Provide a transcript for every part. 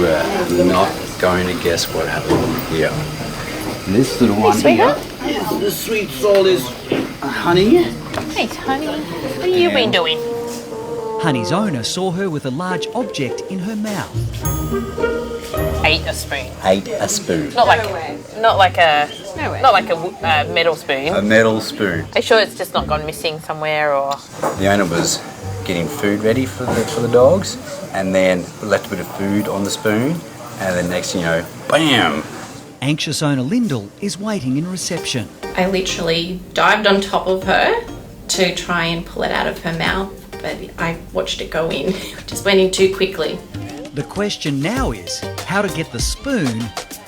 You are not going to guess what happened here. This little one here is the sweet soul is Honey. Hey, Honey. What have you been doing? Honey's owner saw her with a large object in her mouth. Ate a spoon. Ate a spoon. Not like a metal spoon. A metal spoon. Are you sure it's just not gone missing somewhere or? The owner was getting food ready for the dogs, and then left a bit of food on the spoon, and then next thing you know, bam! Anxious owner Lyndall is waiting in reception. I literally dived on top of her to try and pull it out of her mouth, but I watched it go in. It just went in too quickly. The question now is how to get the spoon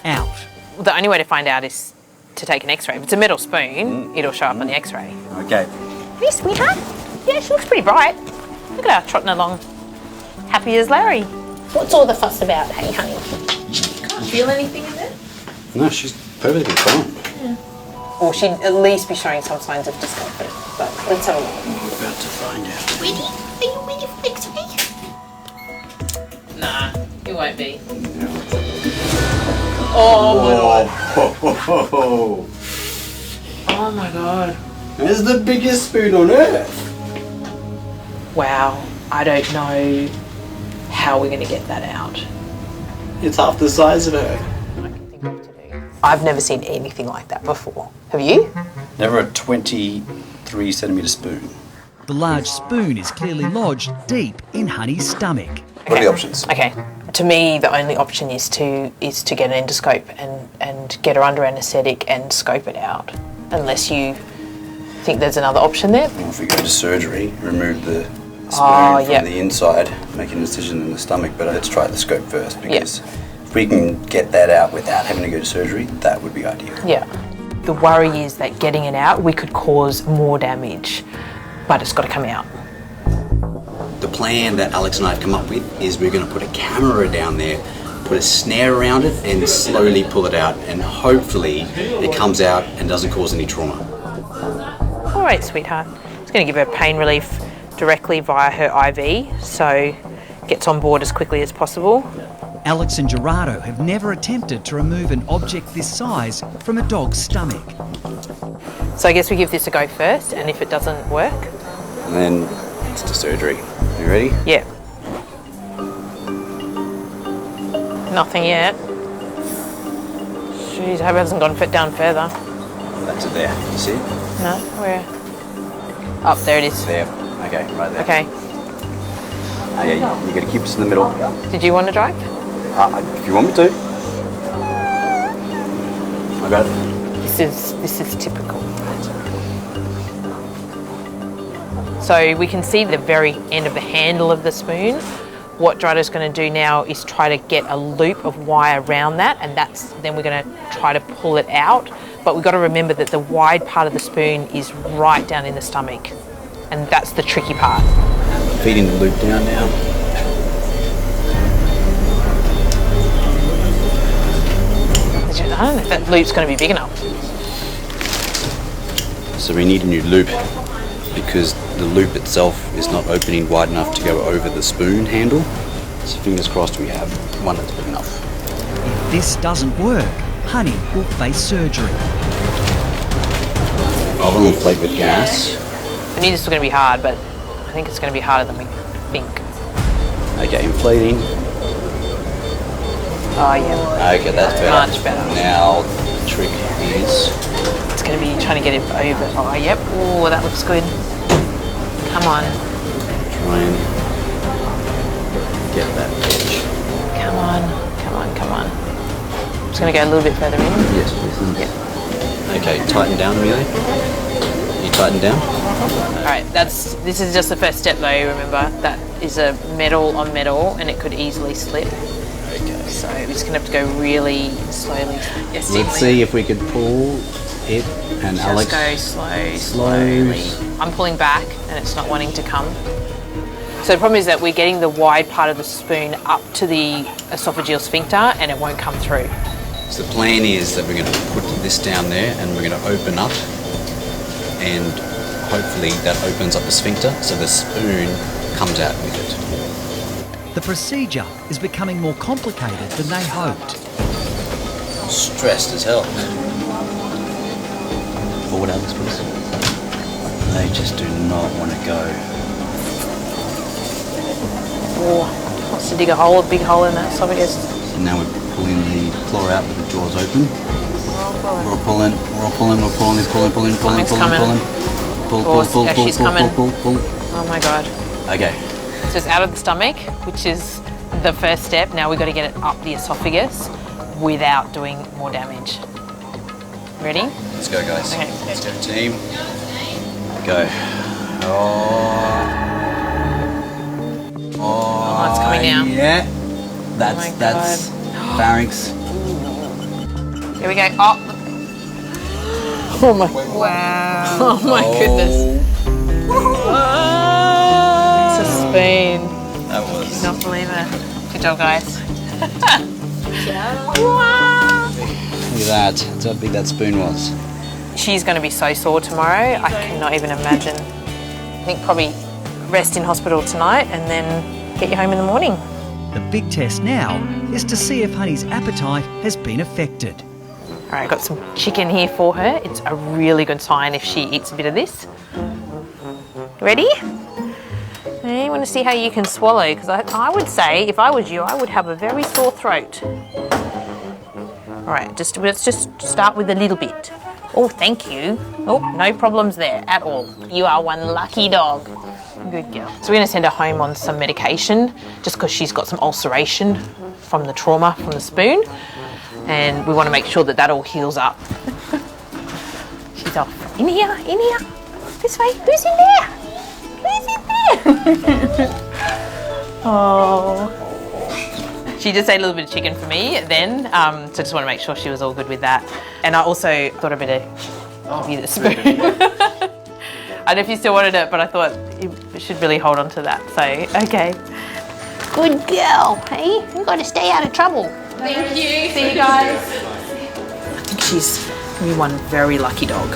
out. The only way to find out is to take an x-ray. If it's a metal spoon, it'll show up on the x-ray. Okay. Hey, sweetheart. Yeah, she looks pretty bright. Look at her trotting along. Happy as Larry. What's all the fuss about, hey, Honey? Can't feel anything in there? No, she's perfectly fine. Yeah. Or she'd at least be showing some signs of discomfort. But let's have a look. We're about to find out. Ready? Are you ready for x-ray? Nah, you won't be. Oh my god. Oh my god. This is the biggest spoon on earth. Wow, I don't know how we're going to get that out. It's half the size of her. I've never seen anything like that before. Have you? Never a 23 centimetre spoon. The large spoon is clearly lodged deep in Honey's stomach. What are the options? Okay. To me, the only option is to get an endoscope and get her under anaesthetic and scope it out. Unless you think there's another option there. Well, if we go to surgery, remove the spoon from the inside, make an incision in the stomach, but let's try the scope first, because if we can get that out without having to go to surgery, that would be ideal. Yeah. The worry is that getting it out, we could cause more damage, but it's got to come out. The plan that Alex and I have come up with is we're going to put a camera down there, put a snare around it, and slowly pull it out, and hopefully it comes out and doesn't cause any trauma. All right, sweetheart. It's going to give her pain relief directly via her IV, so gets on board as quickly as possible. Alex and Gerardo have never attempted to remove an object this size from a dog's stomach. So I guess we give this a go first, and if it doesn't work... And then it's to surgery. You ready? Yeah. Nothing yet. Jeez, I hope it hasn't gone down further. That's it there. You see it? No, where? Up, there it is. There. Okay, right there. Okay. Okay, you got to keep us in the middle. Did you want to drive? If you want me to. I got it. This is typical. So we can see the very end of the handle of the spoon. What Gerardo's going to do now is try to get a loop of wire around that, and then we're going to try to pull it out. But we've got to remember that the wide part of the spoon is right down in the stomach, and that's the tricky part. Feeding the loop down now. I don't know if that loop's going to be big enough. So we need a new loop because the loop itself is not opening wide enough to go over the spoon handle. So fingers crossed we have one that's big enough. If this doesn't work, Honey will face surgery. I'll inflate with gas. I knew this was going to be hard, but I think it's going to be harder than we think. Okay, inflating. Oh, yeah. Okay, that's better. Much better. Now the trick is... It's going to be trying to get it over. Oh, yep. Oh, that looks good. Come on. Try and get that edge. Come on. Come on, come on. Just going to go a little bit further in. Yes, please. Yep. Okay, tighten down, Amelia. You tighten down. All right, this is just the first step though, remember. That is a metal on metal and it could easily slip. Okay. So we're just going to have to go really slowly. Yes, Let's see if we could pull it and just Alex... go slowly. I'm pulling back and it's not wanting to come. So the problem is that we're getting the wide part of the spoon up to the esophageal sphincter and it won't come through. So the plan is that we're going to put this down there and we're going to open up, and hopefully that opens up the sphincter so the spoon comes out with it. The procedure is becoming more complicated than they hoped. Stressed as hell. Forward, Alex, please. They just do not want to go. Oh, wants to dig a big hole in that esophagus. So now we're pulling the claw out with the jaws open. We're all pulling. She's coming. Pull. Oh my God. Okay. So it's out of the stomach, which is the first step. Now we've got to get it up the esophagus without doing more damage. Ready? Let's go, guys. Okay. Let's go, team. Go. Oh, it's coming now. Yeah. That's pharynx. Here we go. Oh. Oh my. Wow. Oh my goodness. It's a spoon. That was. Cannot believe it. Good job, guys. Look at that. That's how big that spoon was. She's going to be so sore tomorrow. I cannot even imagine. I think probably rest in hospital tonight and then get you home in the morning. The big test now is to see if Honey's appetite has been affected. All right, I've got some chicken here for her. It's a really good sign if she eats a bit of this. Ready? I want to see how you can swallow, because I would say, if I was you, I would have a very sore throat. All right, let's just start with a little bit. Oh, thank you. Oh, no problems there at all. You are one lucky dog. Good girl. So we're going to send her home on some medication, just because she's got some ulceration from the trauma from the spoon, and we want to make sure that all heals up. She's off. In here, this way. Who's in there? Who's in there? Oh. She just ate a little bit of chicken for me then, so I just want to make sure she was all good with that. And I also thought I'd better give you the spoon. I don't know if you still wanted it, but I thought you should really hold on to that. So, okay. Good girl, hey? You've got to stay out of trouble. Thank you. See you guys. I think she's going to be one very lucky dog.